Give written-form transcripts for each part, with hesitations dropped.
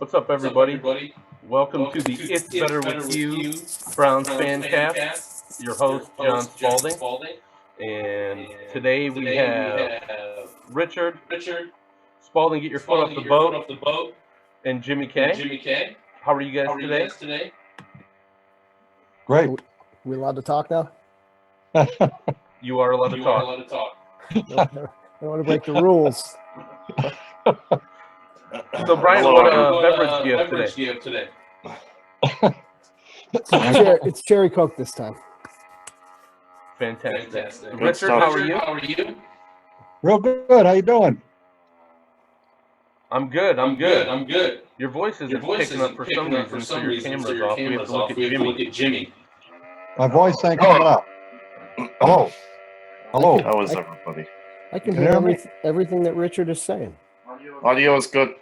What's up, everybody? Welcome to the It's Better With You Browns Fancast. Your host, John Spalding. And today we have Richard. Spalding, get your foot off the boat. And Jimmy K. How are you guys today? Great. We allowed to talk now? You are allowed to talk. I don't want to break the rules. So, Brian, what beverage do you have today? It's cherry Coke this time. Fantastic. Richard, how are you? Real good. How you doing? I'm good. Your voice isn't picking up for some reason, so your camera's off. We have to look at Jimmy. My voice ain't coming up. Hello. How is everybody? I can hear everything that Richard is saying. Audio is good.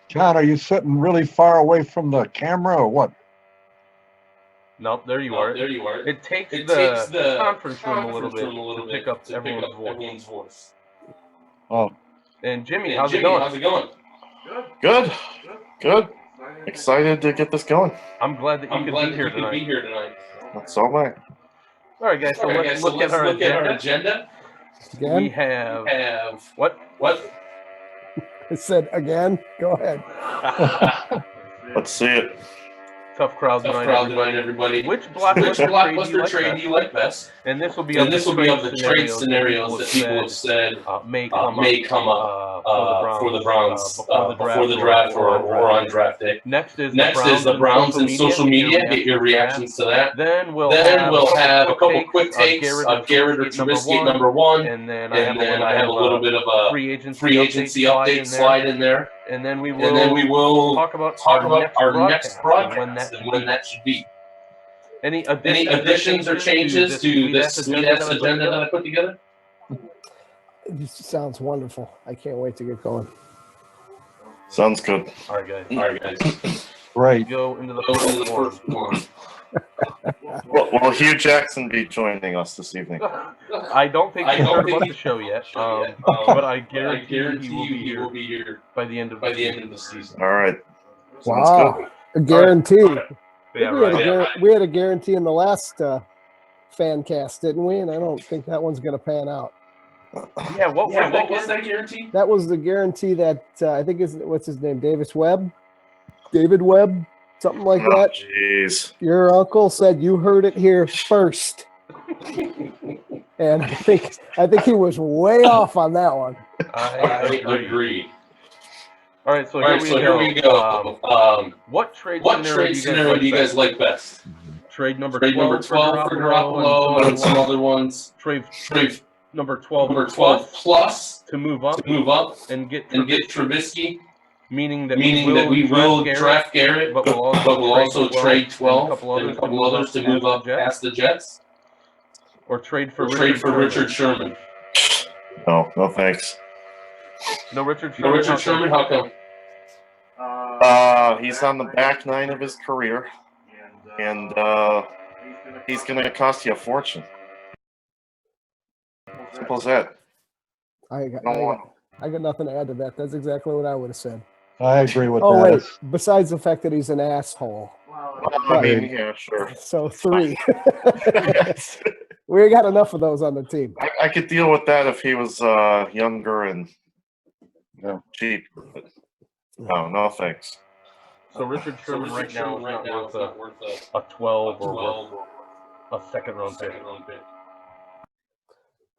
John, are you sitting really far away from the camera or what? Nope, there you are. It takes the conference room a little bit to pick up everyone's voice. Oh. And Jimmy, how's it going? Good. Excited to get this going. I'm glad that you could be here tonight. That's all right. All right, guys. So let's look at our agenda. Again? We have what? I said again. Go ahead. Let's see it. Tough crowd tonight, everybody. Which blockbuster trade do you like best? And this will be of the trade scenarios that people have said may come up for the Browns before the draft or on draft day. Next is the Browns and social media. Get your reactions to that. Then we'll have a couple quick takes of Garrett or Trubisky number one, and then I have a little bit of a free agency update slide in there. And then we will talk about our next broadcast and when that should be. Any additions or changes to this sweet-ass agenda that I put together? It sounds wonderful. I can't wait to get going. Sounds good. All right, guys. Great. Go into the first one. Will Hugh Jackson be joining us this evening? I don't think he's heard about the show yet, but I guarantee he will be here by the end of the season. All right. Wow, a guarantee. Yeah, we had a guarantee in the last Fancast, didn't we? And I don't think that one's going to pan out. Yeah, what was that guarantee? That was the guarantee that I think what's his name, David Webb, something like that. Jeez. Your uncle said you heard it here first, and I think he was way off on that one. I agree. All right, so here we go. What trade scenario do you guys like best? Trade number 12 for Garoppolo and some other ones. Trade number 12 plus to move up and get Trubisky. Meaning that we will draft Garrett, but we'll also trade 12 and a couple others to move up past the Jets. Or trade for Richard Sherman. No thanks. No Richard Sherman. How come? He's on the back nine of his career, and he's going to cost you a fortune. Simple as that. I got nothing to add to that. That's exactly what I would have said. I agree with that. Oh, wait. Besides the fact that he's an asshole. I mean, yeah, sure. So 3. We got enough of those on the team. I could deal with that if he was younger and cheap. But no thanks. So Richard Sherman right now is not worth a 12 or a second round pick.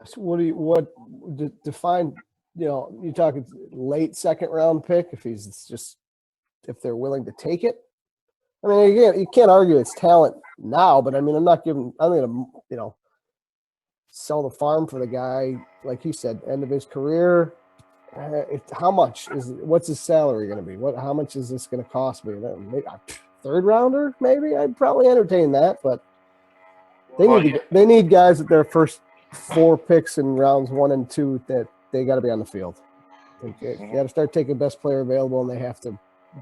So define? You're talking late second round pick if they're willing to take it. I mean, again, you can't argue it's talent now, but I mean, I'm going to, sell the farm for the guy, like he said, end of his career. How much what's his salary going to be? How much is this going to cost me? Maybe a third rounder, maybe I'd probably entertain that, but they need guys at their first 4 picks in rounds 1 and 2 that they got to be on the field. They got to start taking best player available, and they have to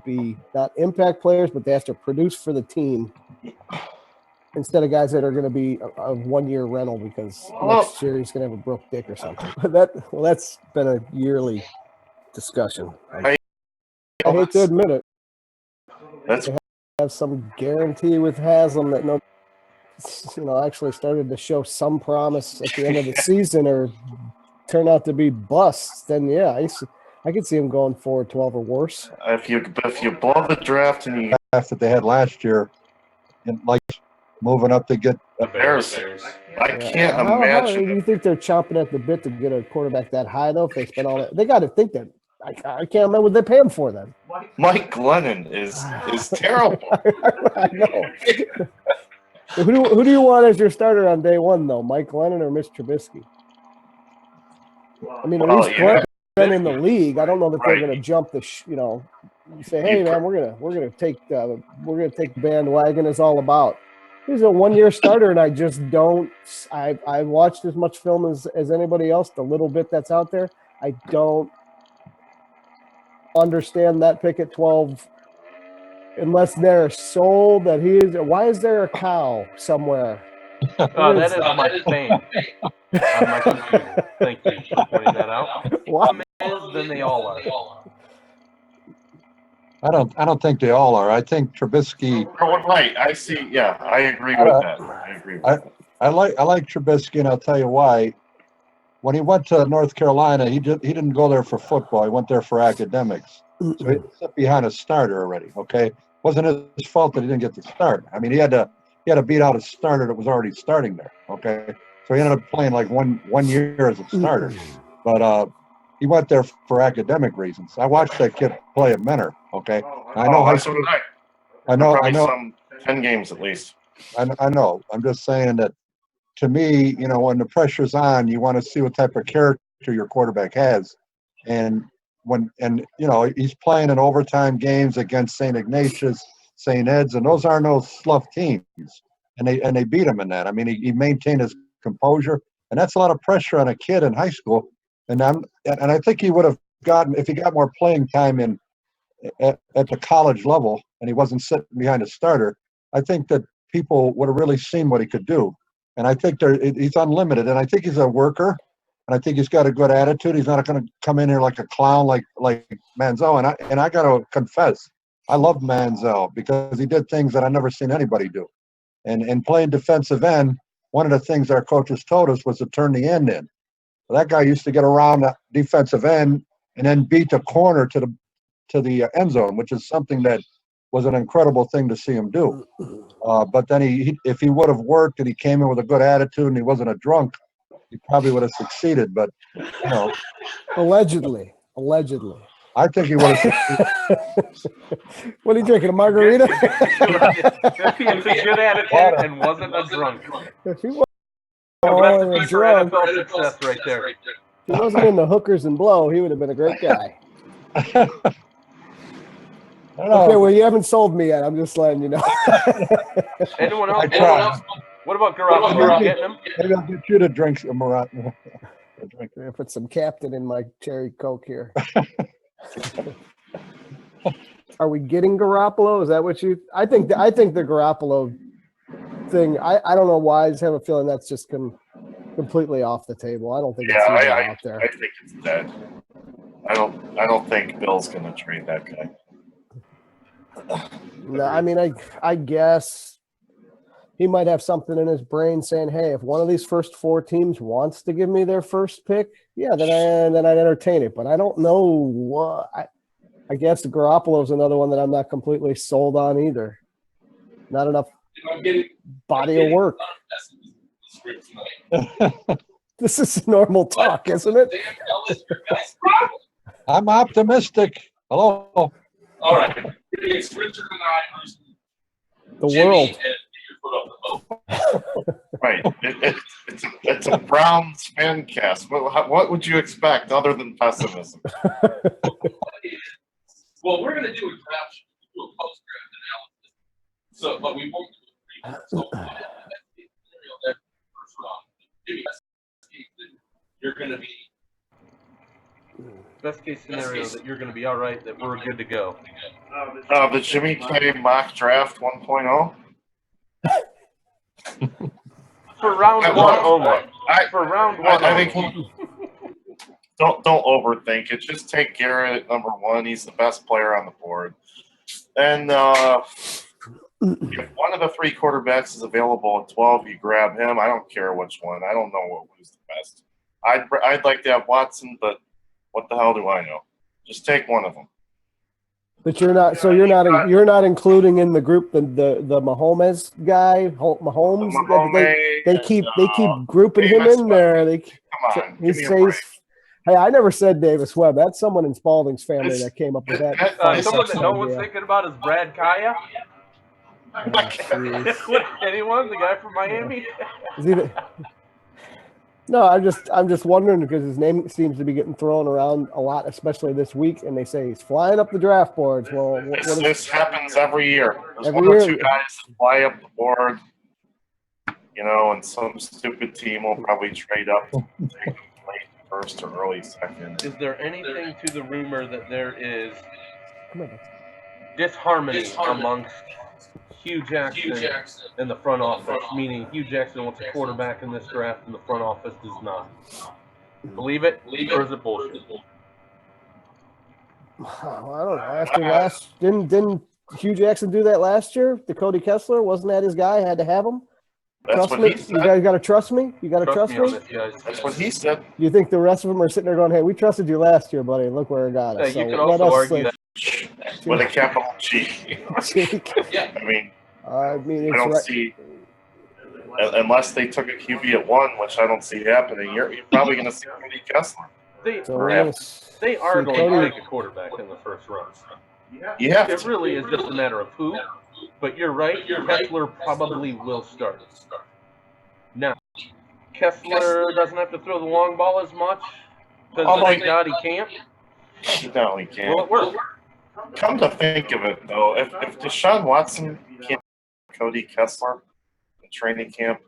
be not impact players, but they have to produce for the team instead of guys that are going to be a 1-year rental because next year he's going to have a broke dick or something. But that's been a yearly discussion. I hate to admit it. have some guarantee with Haslam that actually started to show some promise at the end of the season or turn out to be busts, then yeah, I could see him going 4-12 or worse. If you blow the draft and you That they had last year, and like moving up to get the Bears, I can't imagine. How do you think they're chomping at the bit to get a quarterback that high though? If they spend all that, they got to think that. I can't remember what they pay him for then. Mike Glennon is terrible. I know. Who do you want as your starter on day one though, Mike Glennon or Mitch Trubisky? I mean, at least Glennon's been in the league. I don't know that they're going to jump the. Say, hey man, we're gonna take the bandwagon. It's all about. He's a 1-year starter, and I just don't. I watched as much film as anybody else. The little bit that's out there, I don't understand that pick at 12, unless they're sold that he is. Why is there a cow somewhere? Oh, that is my thing on my computer. Thank you for pointing that out. What? Then they all are. I don't think they all are. I think Trubisky. Right. I see. Yeah, I agree with that. I agree with that. I like Trubisky, and I'll tell you why. When he went to North Carolina, he didn't go there for football. He went there for academics. So he sat behind a starter already. Okay, wasn't his fault that he didn't get the start. I mean, he had to beat out a starter that was already starting there. Okay, so he ended up playing like one year as a starter, but he went there for academic reasons. I watched that kid play at Menor. Okay, I know high school. I know. Some 10 games at least. I know. I'm just saying that. To me, when the pressure's on, you want to see what type of character your quarterback has, and he's playing in overtime games against St. Ignatius, St. Ed's, and those are no slough teams, and they beat him in that. I mean, he maintained his composure, and that's a lot of pressure on a kid in high school. And I think he would have gotten, if he got more playing time at the college level, and he wasn't sitting behind a starter. I think that people would have really seen what he could do. And I think he's unlimited, and I think he's a worker, and I think he's got a good attitude. He's not going to come in here like a clown like Manziel. And I got to confess, I love Manziel because he did things that I never seen anybody do. And playing defensive end, one of the things our coaches told us was to turn the end in. Well, that guy used to get around the defensive end and then beat the corner to the end zone, which is something that was an incredible thing to see him do. But then if he would have worked and he came in with a good attitude and he wasn't a drunk, he probably would have succeeded. But, Allegedly. I think he would have succeeded. What are you drinking, a margarita? If he has a good attitude and wasn't a drunk. If he wasn't Recipe a for drunk, NFL success right there. if he wasn't in the hookers and blow, he would have been a great guy. Okay, well, you haven't sold me yet. I'm just letting you know. Anyone else? I What about Garoppolo? You getting him? Maybe I'll get you to drink some Marat. I put some Captain in my cherry Coke here. Are we getting Garoppolo? Is that what you? I think the Garoppolo thing. I don't know why. I just have a feeling that's just completely off the table. I don't think it's even out there. I think it's dead. I don't think Bill's going to trade that guy. No, I mean, I guess he might have something in his brain saying, "Hey, if one of these first 4 teams wants to give me their first pick, yeah, then I'd entertain it." But I don't know what. I guess Garoppolo's another one that I'm not completely sold on either. Not enough body of work. This is normal talk, isn't it? I'm optimistic. Hello. All right. It's Richard and I versus The Jimmy world. and you put up the vote. Right. It's a Browns Fancast. What would you expect other than pessimism? Well, we're going to do a draft, do a post-draft analysis. So, but we won't do a pre-draft. So, first round. Jimmy, you're going to be. Best case scenario that you're going to be all right, that we're good to go. The Jimmy K mock draft 1.0. For round one only. For round one I think only. don't overthink it. Just take Garrett at number 1. He's the best player on the board. And if one of the three quarterbacks is available at 12, you grab him. I don't care which one. I don't know who's the best. I'd like to have Watson, but what the hell do I know? Just take one of them. But you're not. So you're not including in the group the Mahomes guy, Mahomes. They keep grouping him in there. Come on, he says, "Hey, I never said Davis Webb. That's someone in Spalding's family that came up with that." Someone that no one's thinking about is Brad Kaya. Anyone? The guy from Miami? No, I'm just wondering because his name seems to be getting thrown around a lot, especially this week, and they say he's flying up the draft boards. Well, this happens every year. There's one or two guys that fly up the board, and some stupid team will probably trade up to take them late first or early second. Is there anything to the rumor that there is disharmony amongst Hugh Jackson in the front office, meaning Hugh Jackson wants a quarterback in this draft and the front office does not? Believe it, or is it bullshit? Well, I don't know. After didn't Hugh Jackson do that last year? The Cody Kessler, wasn't that his guy? Had to have him. Trust me. You guys got to trust me. You got to trust me. That's what he said. You think the rest of them are sitting there going, "Hey, we trusted you last year, buddy. Look where it got us." You can also argue that. With a capital G. Yeah. I don't see, unless they took a QB at 1, which I don't see happening. You're probably going to see Cody Kessler. They are going to take a quarterback in the first round. Yeah. It really is just a matter of who. But you're right. Kessler probably will start. Now, Kessler doesn't have to throw the long ball as much because thank God he can't. No, he can't. Well, it worked. Come to think of it, though, if Deshaun Watson can't Cody Kessler in training camp,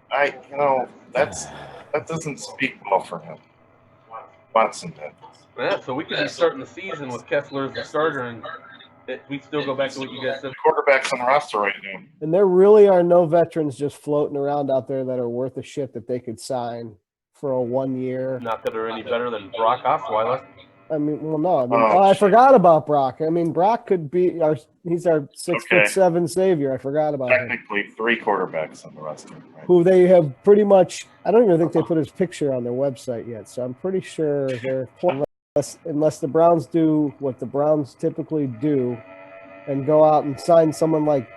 that doesn't speak well for him. Watson did. Yeah, so we could be starting the season with Kessler as the starter, and we still go back to what you guys said. Quarterbacks on the roster right now. And there really are no veterans just floating around out there that are worth a shit that they could sign for a 1 year. Not that they're any better than Brock Osweiler. I forgot about Brock. Brock could be he's our 6'7" savior. I forgot about him. Technically 3 quarterbacks on the roster. Right? Who they have pretty much, I don't even think they put his picture on their website yet. So I'm pretty sure they're, unless the Browns do what the Browns typically do and go out and sign someone like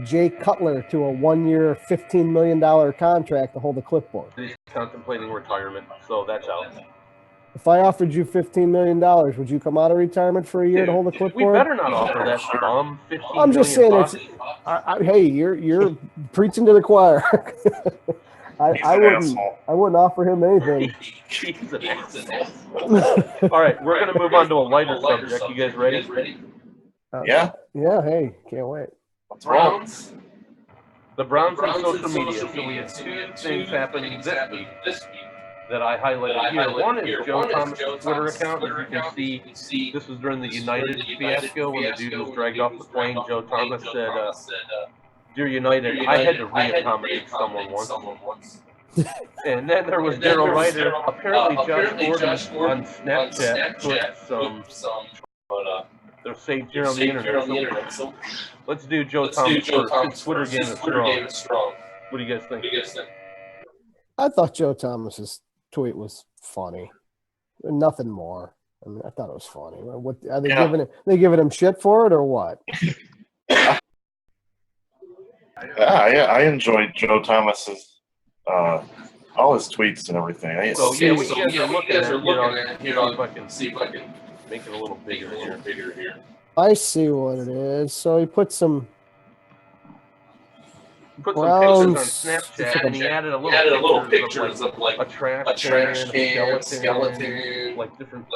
Jay Cutler to a 1-year, $15 million contract to hold a clipboard. He's contemplating retirement, so that's out. If I offered you $15 million, would you come out of retirement for a year to hold a clipboard? We better not offer that bum $15 million. I'm just saying hey, you're preaching to the choir. I wouldn't offer him anything. He's an asshole. All right, we're going to move on to a lighter subject. You guys ready? Yeah. Yeah, hey, can't wait. Browns. The Browns on social media. So we had 2 things happening this week that I highlighted here. One is Joe Thomas' Twitter account. As you can see, this was during the United fiasco when the dude was dragged off the plane. Joe Thomas said, "Dear United, I had to re-accommodate someone once." And then there was Daryl Ryder. Apparently, Josh Gordon on Snapchat put some. They're saved here on the internet. So let's do Joe Thomas first. His Twitter game is strong. What do you guys think? I thought Joe Thomas's tweet was funny. Nothing more. I thought it was funny. What are they giving him? They giving him shit for it or what? I enjoyed Joe Thomas's all his tweets and everything. We can look at it. See if I can make it a little bigger here. I see what it is. So he put some pictures on Snapchat, and he added a little pictures of like a trash can, skeleton, like different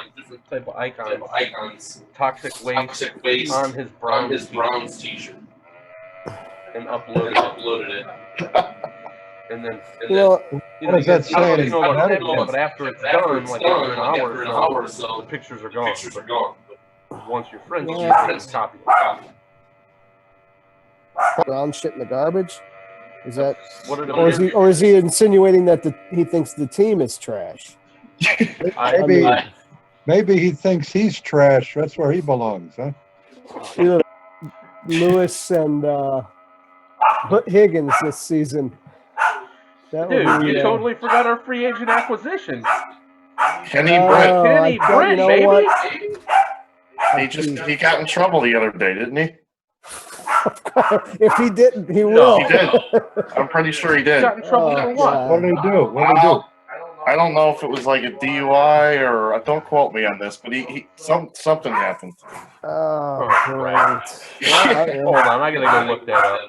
type of icons, toxic waste on his Browns t-shirt, and uploaded it. And then what does that say? But after it's done, like after an hour or so, the pictures are gone. But once your friends use it, it's copy. Brown shit in the garbage? Is that what it or is he insinuating that he thinks the team is trash? Maybe he thinks he's trash. That's where he belongs, huh? Either Lewis and Higgins this season. That would Dude, be, you totally forgot our free agent acquisitions. Kenny Britt. Kenny Britt, you know baby. what? He got in trouble the other day, didn't he? If he didn't, he will. He did. I'm pretty sure he did. Got in trouble for what? God. What did he do? What did he do? I don't know if it was like a DUI or don't quote me on this, but something happened. Oh, Oh, great. right. Yeah, Hold on, I gotta go look that up.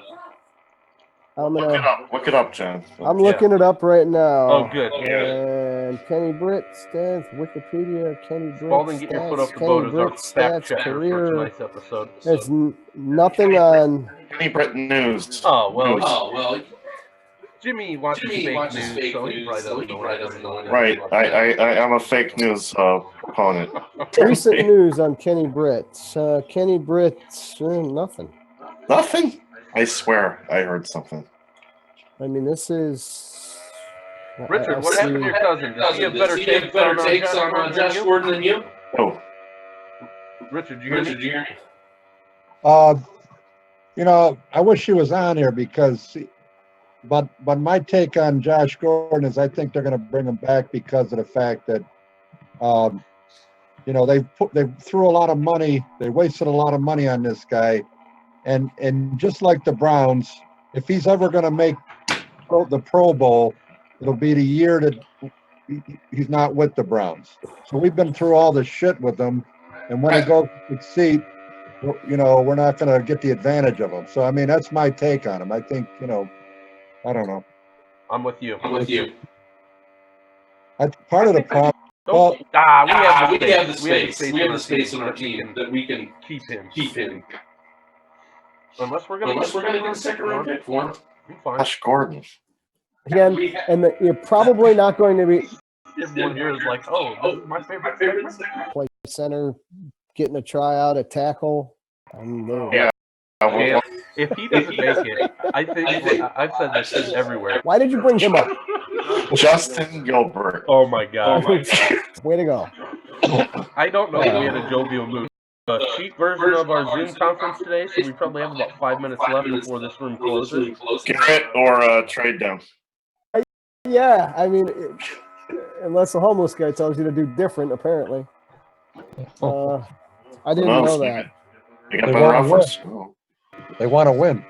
Look it up, John. I'm looking it up right now. Oh, good. And Kenny Britt stats, Wikipedia, Kenny Britt Spalding, get your foot off stats, the Kenny boat as our Britt fact stats, checker for career. tonight's episode. There's nothing on. Kenny Britt news. Oh, well, News. Jimmy watches fake news, so he probably doesn't know anything. Right. I'm a fake news opponent. Recent news on Kenny Britt. Kenny Britt, nothing. Nothing? I swear I heard something. I mean, this is. Richard, what happened to your cousin? Does he have better takes on Josh Gordon than you? Oh. Richard, you hear me? I wish he was on here because, but my take on Josh Gordon is I think they're going to bring him back because of the fact that, they threw a lot of money, they wasted a lot of money on this guy, and just like the Browns, if he's ever going to make the Pro Bowl, it'll be the year that he's not with the Browns. So we've been through all this shit with him, and when he goes to succeed, we're not going to get the advantage of him. So, I mean, that's my take on him. I think, I don't know. I'm with you. Part of the problem. We have the space. We have the space in our team that we can keep him. Unless we're going to get a second round pick for him. I'm fine. Josh Gordon. Again, and you're probably not going to be. Everyone here is like, oh, this is my favorite segment. Play center, getting a tryout at tackle. Yeah. If he doesn't make it, I think I've said this everywhere. Why did you bring him up? Justin Gilbert. Oh my god. Way to go. I don't know if we had a jovial mood. A cheap version of our Zoom conference today, so we probably have about 5 minutes left before this room closes. Garrett or trade down. Yeah, I mean, unless the homeless guy tells you to do different, apparently. I didn't know that. They got better offers. They want to win.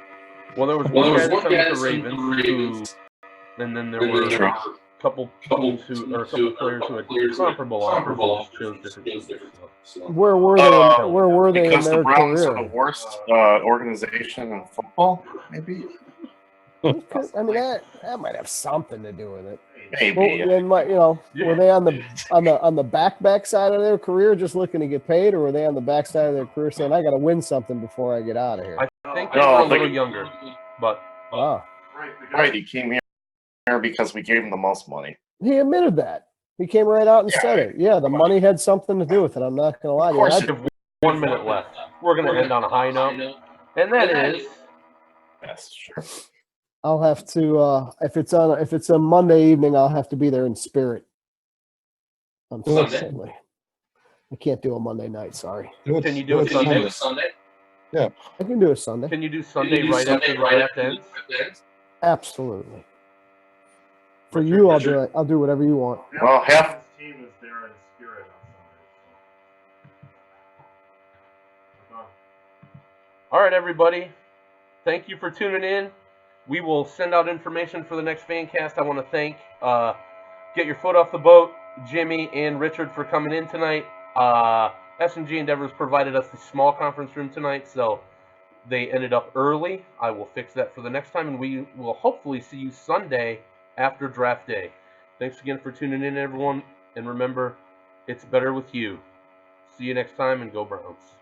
Well, there was one guy that signed with the Ravens, and then there were a couple players who had comparable offers, chose different teams. Where were they Because in their the Browns career? are the worst organization in football, maybe? I mean, that might have something to do with it. Maybe. Well, were they on the back side of their career, just looking to get paid, or were they on the back side of their career saying, "I got to win something before I get out of here"? I think they were a little younger, but Right, he came here because we gave him the most money. He admitted that. He came right out and said it. Yeah, the money had something to do with it. I'm not going to lie to you. Of course, we have 1 minute left. We're going to end on a high note, and that is. That's true. I'll have to if it's a Monday evening, I'll have to be there in spirit. Unfortunately, I can't do a Monday night. Sorry. Can you do a Sunday? Yeah, I can do a Sunday. Can you do Sunday right after the draft ends? Absolutely. For you, I'll do it. I'll do whatever you want. Well, half team is there in spirit on Sunday. All right, everybody. Thank you for tuning in. We will send out information for the next Fancast. I want to thank Get Your Foot Off the Boat, Jimmy and Richard for coming in tonight. S&G Endeavors provided us the small conference room tonight, so they ended up early. I will fix that for the next time, and we will hopefully see you Sunday after draft day. Thanks again for tuning in, everyone, and remember, it's better with you. See you next time, and go Browns.